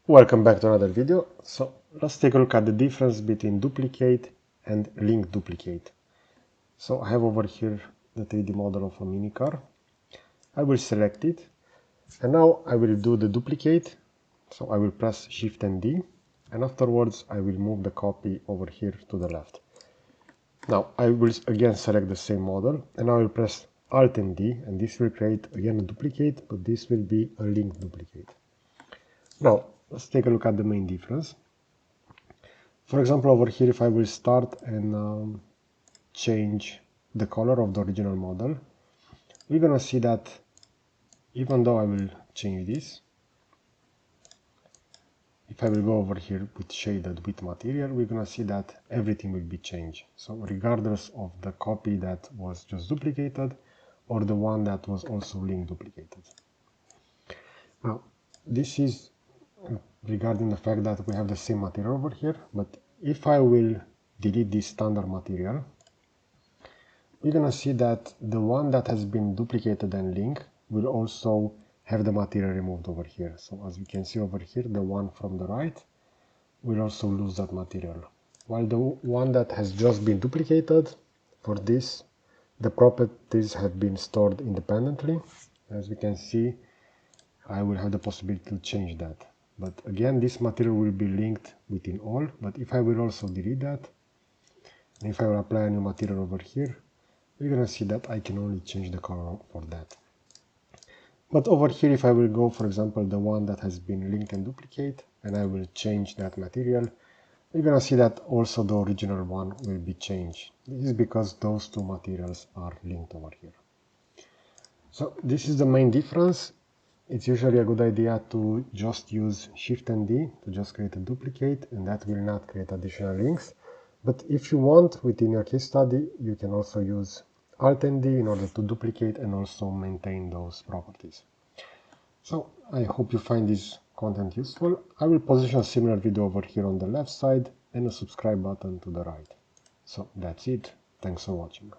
Welcome back to another video. So let's take a look at the difference between duplicate and link duplicate. So I have over here the 3D model of a mini car. I will select it and now I will do the duplicate. So I will press Shift and D and afterwards I will move the copy over here to the left. Now I will again select the same model and I will press Alt and D and this will create again a duplicate, but this will be a link duplicate. Now let's take a look at the main difference. For example, over here, if I will start and change the color of the original model, we're gonna see that even though I will change this, if I will go over here with shaded with material, we're gonna see that everything will be changed. So regardless of the copy that was just duplicated or the one that was also link duplicated. Now, this is regarding the fact that we have the same material over here, but if I will delete this standard material, we're gonna see that the one that has been duplicated and linked will also have the material removed over here. So as we can see over here, the one from the right will also lose that material. While the one that has just been duplicated, for this, the properties have been stored independently. As we can see, I will have the possibility to change that. But again, this material will be linked within all, but if I will also delete that, and if I will apply a new material over here, we're gonna see that I can only change the color for that. But over here, if I will go, for example, the one that has been linked and duplicate, and I will change that material, we're gonna see that also the original one will be changed. This is because those two materials are linked over here. So this is the main difference. It's usually a good idea to just use Shift and D to just create a duplicate, and that will not create additional links. But if you want, within your case study, you can also use Alt and D in order to duplicate and also maintain those properties. So I hope you find this content useful. I will position a similar video over here on the left side and a subscribe button to the right. So that's it. Thanks for watching.